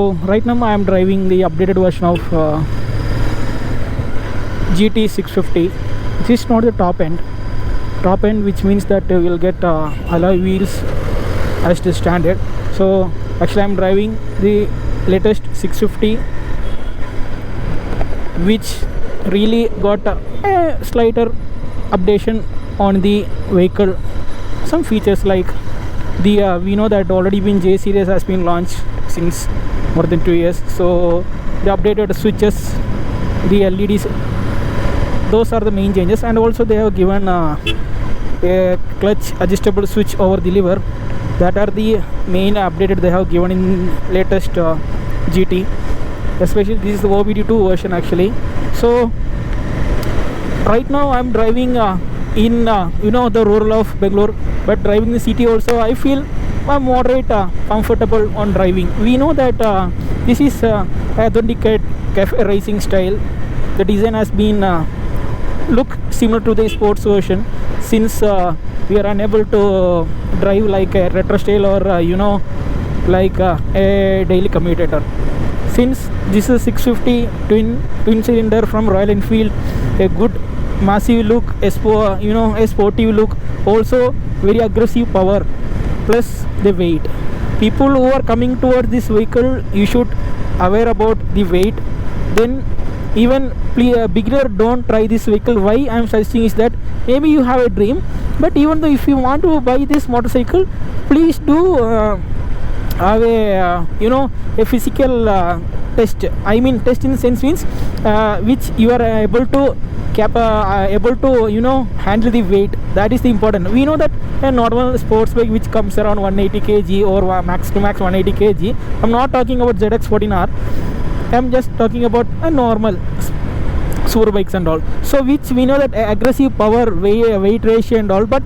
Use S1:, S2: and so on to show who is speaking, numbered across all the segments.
S1: So right now I am driving the updated version of GT650. This is not the top end, which means that we'll get alloy wheels as the standard. So actually I'm driving the latest 650, which really got a slighter updation on the vehicle. Some features like the we know that already been J series has been launched since more than 2 years, so the updated switches, the LEDs, those are the main changes. And also they have given a clutch adjustable switch over the lever. That are the main updated they have given in latest GT. Especially this is the OBD2 version actually. So right now I'm driving in the rural of Bangalore, but driving the city also I feel moderate comfortable on driving. We know that this is authentic cafe racing style. The design has been look similar to the sports version, since we are unable to drive like a retro style or like a daily commutator. Since this is 650 twin cylinder from Royal Enfield, a good massive look, a sportive look, also very aggressive power, plus the weight. People who are coming towards this vehicle, you should aware about the weight. Then even beginner don't try this vehicle. Why I am suggesting is that maybe you have a dream, but even though if you want to buy this motorcycle, please do have a physical test. I mean test in the sense means which you are able to handle the weight. That is the important. We know that a normal sports bike which comes around 180 kg or max to max 180 kg. I'm not talking about ZX14R. I'm just talking about a normal super bikes and all. So which we know that aggressive power, weight ratio and all. But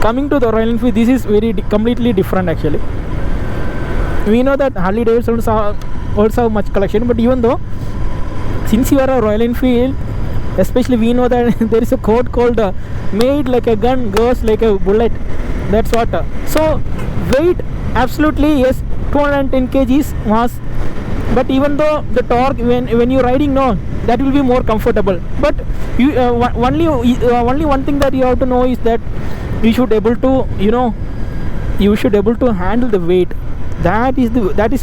S1: coming to the Royal Enfield, this is completely different actually. We know that Harley Davidson also have much collection, but even though, since you are a Royal Enfield, especially we know that there is a quote called made like a gun, goes like a bullet. That's what. So weight, absolutely yes, 210 kgs mass. But even though the torque, when you're riding, no, that will be more comfortable. But you only one thing that you have to know is that you should able to handle the weight. That is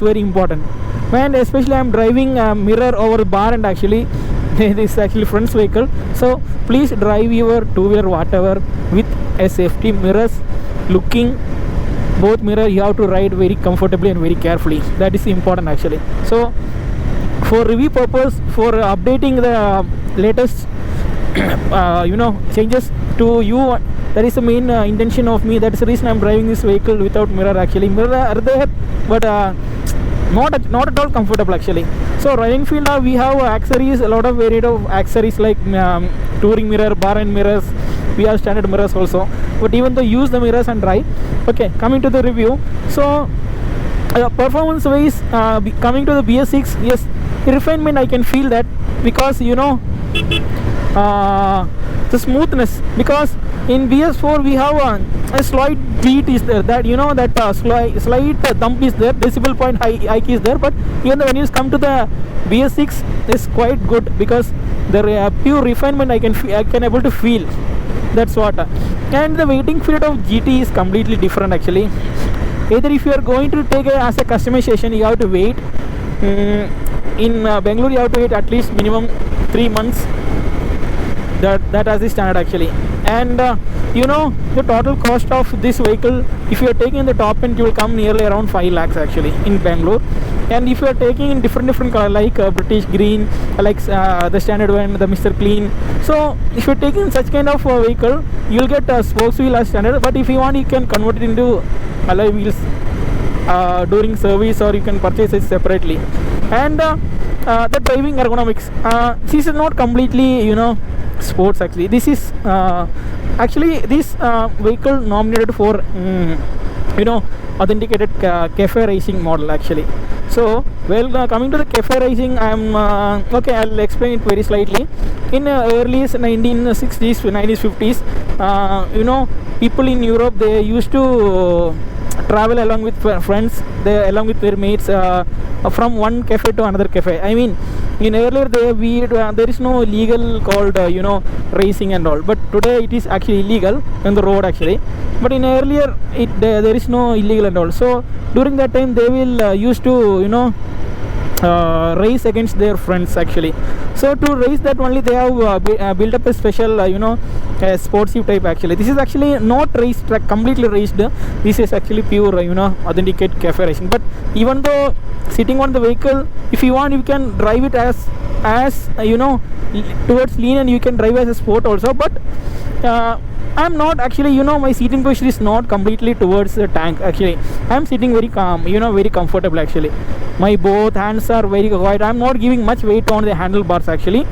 S1: very important. And especially I'm driving mirror over bar, and actually this is actually front vehicle. So please drive your two-wheeler whatever with a safety mirrors looking. Both mirror you have to ride very comfortably and very carefully. That is important actually. So for review purpose, for updating the latest changes to you, that is the main intention of me. That is the reason I'm driving this vehicle without mirror actually. Mirror are there, but not at all comfortable actually. So Royal Enfield, we have accessories, a lot of variety of accessories like touring mirror, bar and mirrors. We have standard mirrors also, but even though use the mirrors and drive. Okay, coming to the review. So performance wise, coming to the BS6, yes, refinement I can feel that, because the smoothness, because in BS4 we have a slight beat is there, that that slight thump is there, decibel point hike is there. But even though when you come to the BS6, is quite good, because the pure refinement I can able to feel. That's what. And the waiting period of GT is completely different actually. Either if you are going to take as a customization, you have to wait. In Bangalore you have to wait at least minimum 3 months. That as the standard actually. And the total cost of this vehicle, if you are taking the top end, you will come nearly around 5 lakhs actually in Bangalore. And if you are taking in different color like British green, like the standard one, the Mr. Clean. So if you are taking such kind of vehicle, you will get a spokes wheel as standard. But if you want, you can convert it into alloy wheels during service, or you can purchase it separately. And the driving ergonomics, this is not completely sports actually. This is actually this vehicle nominated for authenticated cafe racing model actually. So coming to the cafe racing, I'm okay, I'll explain it very slightly. In early 1960s 1950s, people in Europe, they used to travel along with friends, along with their mates, from one cafe to another cafe. I mean, in earlier there is no legal called racing and all, but today it is actually illegal on the road actually. But in earlier there is no illegal and all. So during that time they will used to race against their friends actually. So to race that only they have built up a special sportsy type actually. This is actually not race track, completely raced. This is actually pure authenticate cafe racing. But even though sitting on the vehicle, if you want, you can drive it as towards lean, and you can drive as a sport also. But I'm not actually, my seating position is not completely towards the tank actually. I'm sitting very calm, very comfortable actually. My both hands are very quiet. I'm not giving much weight on the handlebars actually.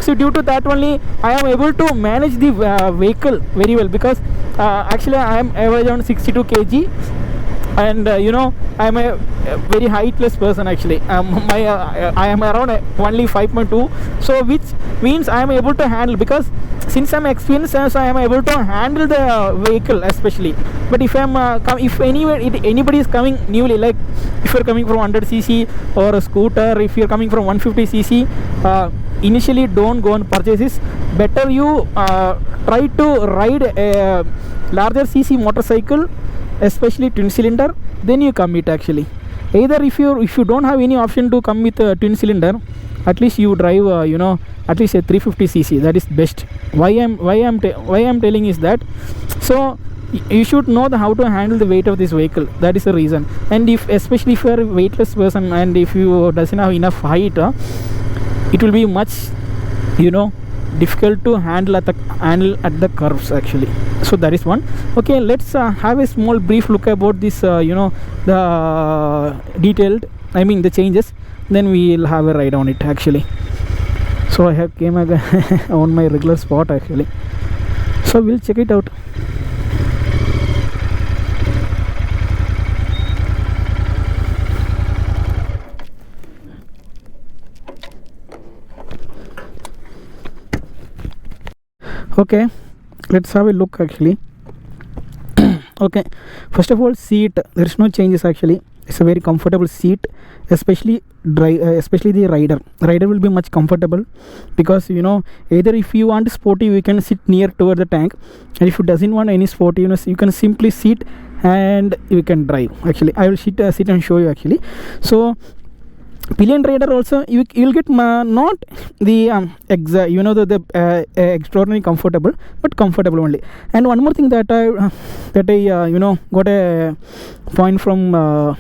S1: So due to that only I am able to manage the vehicle very well, because actually I am average on 62 kg, and I am a very heightless person actually. I am around only 5.2, so which means I am able to handle, because since I'm experienced, so I am able to handle the vehicle especially. But if I'm if anybody is coming newly, like if you're coming from 100cc or a scooter, if you're coming from 150cc, initially don't go and purchase this. Better you try to ride a larger cc motorcycle, especially twin cylinder, then you come it actually. Either if you don't have any option to come with a twin cylinder, at least you drive at least a 350cc. That is best. Why I'm telling is that, so you should know how to handle the weight of this vehicle. That is the reason. And especially if you are a weightless person, and if you doesn't have enough height, it will be much difficult to handle at the curves actually. So that is one. Okay, let's have a small brief look about this the detailed, the changes, then we will have a ride on it actually. So I have came on my regular spot actually, so we'll check it out. Okay, let's have a look actually. Okay, first of all, seat, there is no changes actually. It's a very comfortable seat, especially the rider will be much comfortable, because either if you want sporty, you can sit near toward the tank, and if you doesn't want any sporty, you can simply sit and you can drive actually. I will sit and show you actually. So pillion rider also you will get not the extraordinary comfortable, but comfortable only. And one more thing that I got a point from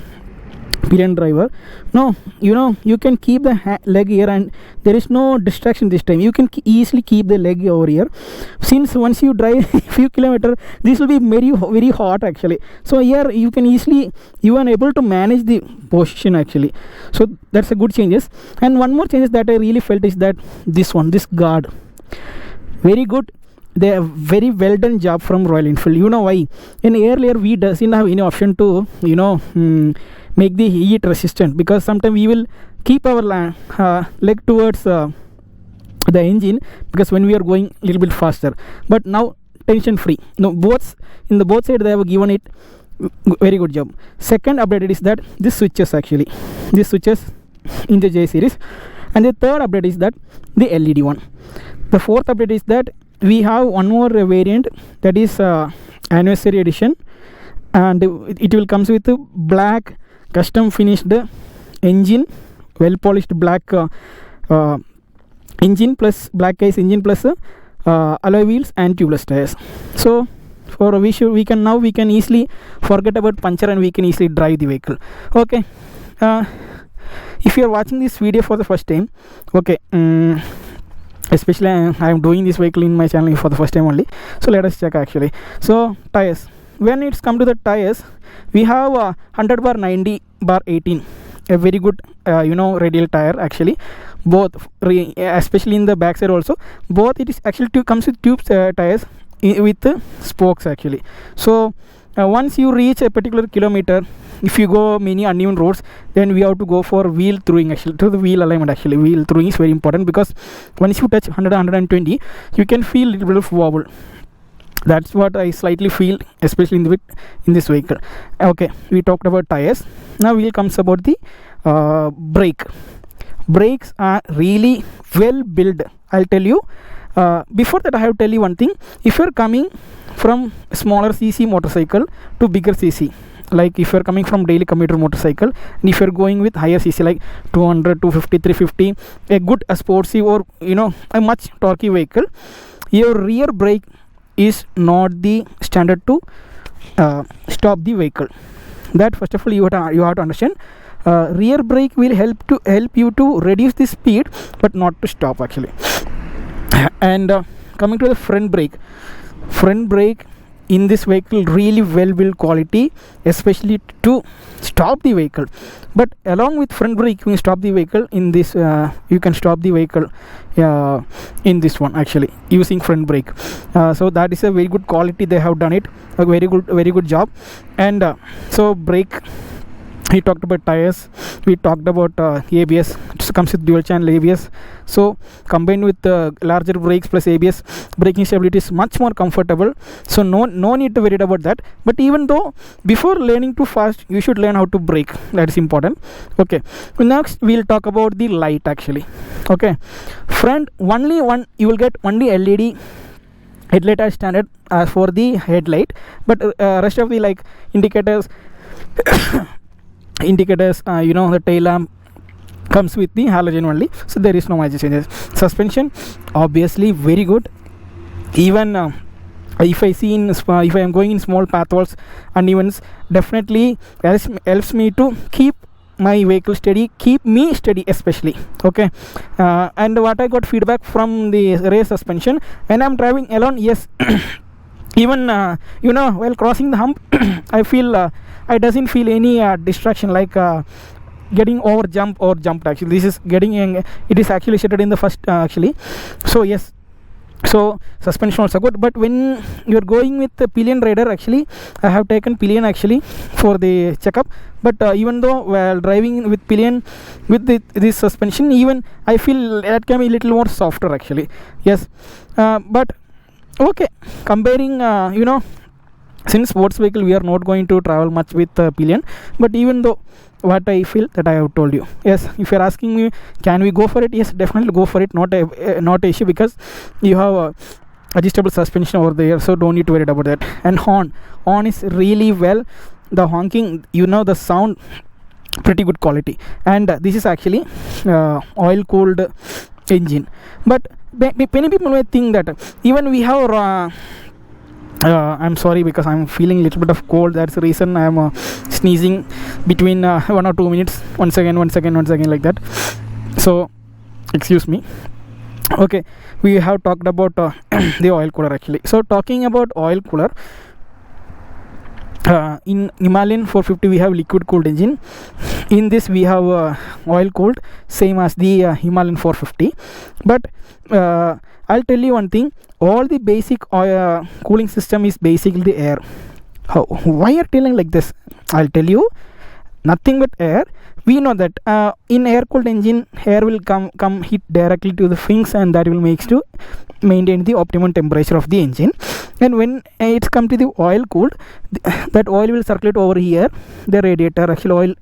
S1: pillion driver. No, you can keep the leg here, and there is no distraction this time. You can easily keep the leg over here, since once you drive a few kilometers, this will be very very hot actually. So here you can easily, you are able to manage the position actually. So that's a good changes. And one more changes that I really felt is that this guard, very good. They are very well done job from Royal Enfield. You know why? In earlier we doesn't have any option to make the heat resistant, because sometimes we will keep our leg towards the engine, because when we are going a little bit faster. But now tension free. No, both side they have given it very good job. Second update is that this switches in the J series. And the third update is that the LED one. The fourth update is that we have one more variant, that is anniversary edition, and it will comes with a black custom finished engine, well polished black engine plus black case engine plus alloy wheels and tubeless tires. So we can easily forget about puncture, and we can easily drive the vehicle. Okay, if you are watching this video for the first time, okay, especially I am doing this vehicle in my channel for the first time only, so let us check actually. So tires, when it's come to the tires, we have 100/90/18, a very good radial tire actually. Both especially in the back side also, both it is actually comes with tube tires with spokes actually. So once you reach a particular kilometer, if you go many uneven roads, then we have to go for wheel throwing actually, to the wheel alignment actually. Wheel throwing is very important, because once you touch 100-120, you can feel a little bit of wobble. That's what I slightly feel, especially in this vehicle. Okay, we talked about tires. Now we'll comes about the brakes are really well built, I'll tell you. Before that, I have to tell you one thing. If you're coming from smaller cc motorcycle to bigger cc, like if you're coming from daily commuter motorcycle, and if you're going with higher cc like 200, 250, 350, a good sportsy or a much torquey vehicle, your rear brake is not the standard to stop the vehicle. That first of all you have to understand. Rear brake will help you to reduce the speed, but not to stop actually. And coming to the front brake in this vehicle, really well built quality, especially to stop the vehicle. But along with front brake, you can stop the vehicle in this. You can stop the vehicle in this one actually using front brake. So that is a very good quality. They have done it a very good job. And so brake. We talked about tires, we talked about ABS. It comes with dual channel ABS, so combined with larger brakes plus ABS, braking stability is much more comfortable, so no need to worry about that. But even though, before learning too fast, you should learn how to brake. That is important. Okay, next we'll talk about the light actually. Okay, front only one, you will get only LED headlight as standard for the headlight, but rest of the like indicators the tail lamp comes with the halogen only, so there is no major changes. Suspension obviously very good. Even if I am going in small pathways and evens, definitely helps me to keep my vehicle steady, keep me steady especially. Okay, and what I got feedback from the rear suspension when I'm driving alone, yes. Even while crossing the hump, I doesn't feel any distraction like getting jumped actually. This is it is actually shifted in the first actually. So yes, so suspension also good. But when you're going with the pillion rider, actually I have taken pillion actually for the checkup. But even though while driving with pillion with this suspension, even I feel that can be a little more softer actually. Yes, but okay, comparing since sports vehicle we are not going to travel much with pillion, but even though what I feel that I have told you. Yes, if you're asking me can we go for it, yes, definitely go for it. Not a issue, because you have adjustable suspension over there, so don't need to worry about that. And horn is really well, the honking, the sound pretty good quality. And this is actually oil cooled engine. But many people may think that even we have I'm sorry, because I'm feeling a little bit of cold. That's the reason I'm sneezing between 1 or 2 minutes, once again like that, so excuse me. Okay, we have talked about the oil cooler actually. So talking about oil cooler, in Himalayan 450 we have liquid cooled engine. In this we have oil cooled, same as the Himalayan 450. But I'll tell you one thing, all the basic cooling system is basically the air. Why are telling like this? I'll tell you, nothing but air. We know that in air cooled engine, air will come hit directly to the fins, and that will makes to maintain the optimum temperature of the engine. And when it's come to the oil cooled, that oil will circulate over here, the radiator, actually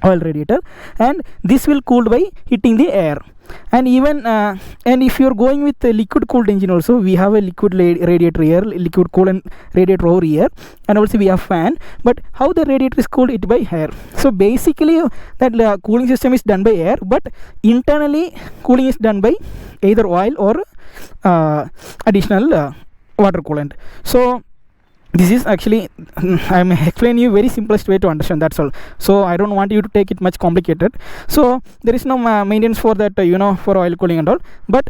S1: oil radiator, and this will cool by hitting the air. And even and if you're going with a liquid cooled engine also, we have a liquid radiator here, liquid coolant radiator over here, and also we have fan. But how the radiator is cooled? It by air. So basically that cooling system is done by air, but internally cooling is done by either oil or additional water coolant. So this is actually, I'm explaining you very simplest way to understand, that's all. So I don't want you to take it much complicated. So there is no maintenance for that, for oil cooling and all. But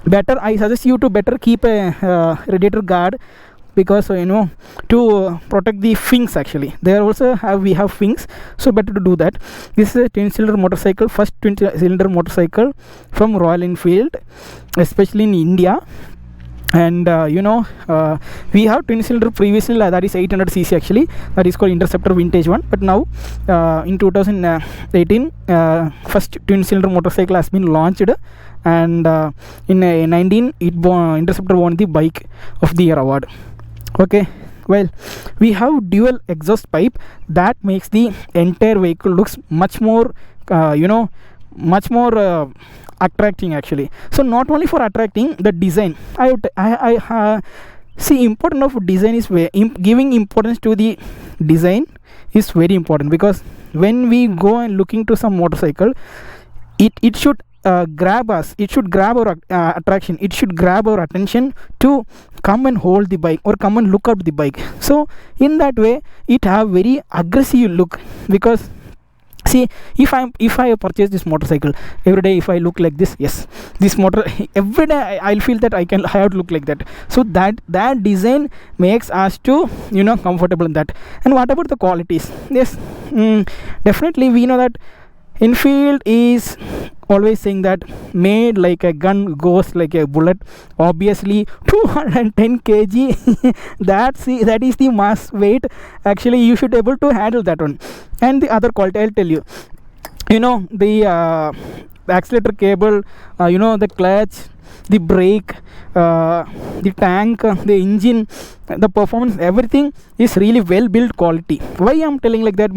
S1: better, I suggest you to better keep a radiator guard, because to protect the fins actually. There also we have fins, so better to do that. This is a 10-cylinder motorcycle, first 20-cylinder motorcycle from RoyalEnfield, especially in India. And we have twin cylinder previously, that is 800cc actually, that is called Interceptor vintage one. But now in 2018 first twin cylinder motorcycle has been launched, and in 19 Interceptor won the bike of the year award. Okay, well, we have dual exhaust pipe that makes the entire vehicle looks much more much more attracting actually. So not only for attracting, the design, I see, important of design is giving importance to the design is very important, because when we go and looking to some motorcycle, it should grab us, it should grab our attraction, it should grab our attention to come and hold the bike or come and look at the bike. So in that way it have very aggressive look, because see, if I purchase this motorcycle every day, if I look like this, yes, this motor every day I'll feel that I have to look like that. So that design makes us to comfortable in that. And what about the qualities? Yes, definitely we know that Enfield is always saying that made like a gun, goes like a bullet. Obviously 210 kg that is the mass weight. Actually you should able to handle that one. And the other quality, I'll tell you, the accelerator cable, the clutch, the brake, the tank, the engine, the performance, everything is really well built quality. Why I'm telling like that?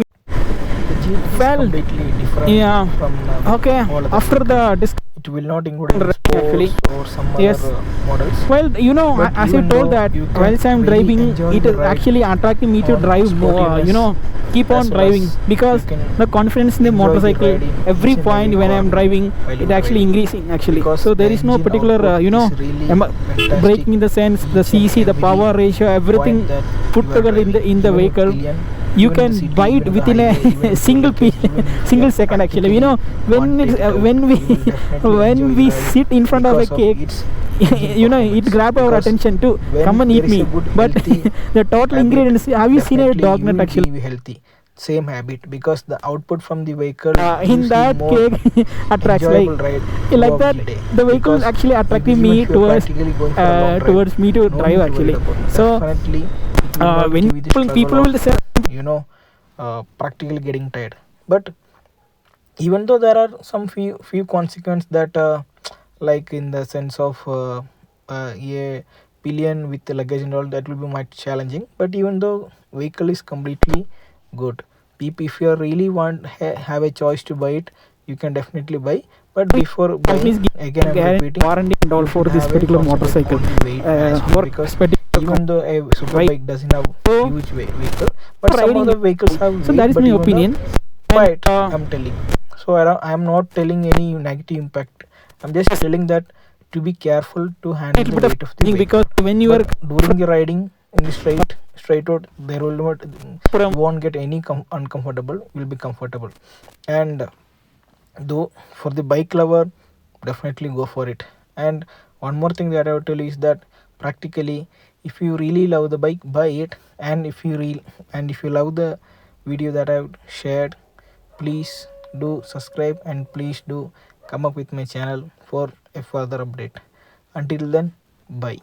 S1: Well,
S2: completely different,
S1: yeah,
S2: from
S1: okay,
S2: all other
S1: after the
S2: it will not include any sports or some
S1: yes,
S2: other models.
S1: well,
S2: But
S1: as I
S2: even
S1: told
S2: though
S1: that
S2: you can
S1: whilst I'm
S2: really
S1: driving,
S2: enjoy
S1: it
S2: the
S1: is
S2: ride
S1: actually attracting me to
S2: on
S1: drive more,
S2: sportiness,
S1: keep on
S2: as well
S1: driving,
S2: as
S1: because
S2: you can
S1: the confidence in the
S2: enjoy the
S1: motorcycle,
S2: ride in
S1: every
S2: each and
S1: point
S2: every
S1: when I'm
S2: corner
S1: driving,
S2: while
S1: it
S2: you
S1: actually
S2: drive.
S1: increasing actually.
S2: Because
S1: So there
S2: the
S1: is no
S2: engine
S1: particular
S2: output is really fantastic.
S1: braking in the sense, the
S2: Each and
S1: cc, the
S2: every
S1: power ratio, everything
S2: point that
S1: put
S2: you are
S1: together in the
S2: driving,
S1: the
S2: even
S1: vehicle,
S2: pillion,
S1: you
S2: even in the
S1: can
S2: city,
S1: buy it
S2: even in the
S1: within
S2: highway, even
S1: a
S2: if
S1: single
S2: you location, even
S1: single
S2: yeah,
S1: second actually.
S2: practically
S1: When
S2: can't
S1: it's
S2: take it out,
S1: when we
S2: you will definitely
S1: when
S2: enjoy
S1: we
S2: the ride
S1: sit in front of a
S2: because of
S1: cake,
S2: its engine
S1: it
S2: performance.
S1: grab our
S2: Because
S1: attention to
S2: when
S1: come and
S2: there
S1: eat
S2: is a
S1: me.
S2: good
S1: But
S2: healthy
S1: the total
S2: habit,
S1: ingredients, have you seen a
S2: definitely
S1: dog
S2: you
S1: nut
S2: will
S1: actually?
S2: be healthy. Same habit, because the output from the vehicle
S1: In
S2: gives you
S1: that
S2: more
S1: cake attracts, like
S2: enjoyable ride
S1: like
S2: throughout
S1: that,
S2: the day.
S1: the vehicle
S2: Because
S1: actually attracting
S2: even
S1: me
S2: if you are practically going for a long drive,
S1: towards me to
S2: no
S1: drive
S2: need to
S1: actually.
S2: worry about it.
S1: So
S2: Definitely it will not
S1: when
S2: give you the struggle
S1: people will
S2: of
S1: say,
S2: practically getting tired. But even though there are some few consequences that like in the sense of a pillion with the luggage and all, that will be much challenging. But even though vehicle is completely good, people, if you really want have a choice to buy it, you can definitely buy. But before
S1: companies
S2: buying, again I'm
S1: guarantee
S2: repeating,
S1: warranty and all
S2: you
S1: for
S2: should
S1: this
S2: have a
S1: particular
S2: concentrate
S1: motorcycle,
S2: on the weight management,
S1: for
S2: because
S1: particular
S2: even though a super
S1: right.
S2: bike doesn't have
S1: So
S2: huge vehicle, but some
S1: riding,
S2: other vehicles have
S1: so
S2: weight.
S1: that is
S2: But
S1: my
S2: even though
S1: opinion.
S2: quiet,
S1: And
S2: I'm telling. So I'm not telling any negative impact. I'm just telling that to be careful to handle
S1: little
S2: the
S1: bit of
S2: weight of the
S1: thinking,
S2: vehicle.
S1: because when you are
S2: But during the riding in the straight road, there will not,
S1: from
S2: you won't get any uncomfortable. You'll be comfortable. And though for the bike lover, definitely go for it. And one more thing that I would tell you is that practically, if you really love the bike, buy it. And if you love the video that I've shared, please do subscribe and please do come up with my channel for a further update. Until then, bye.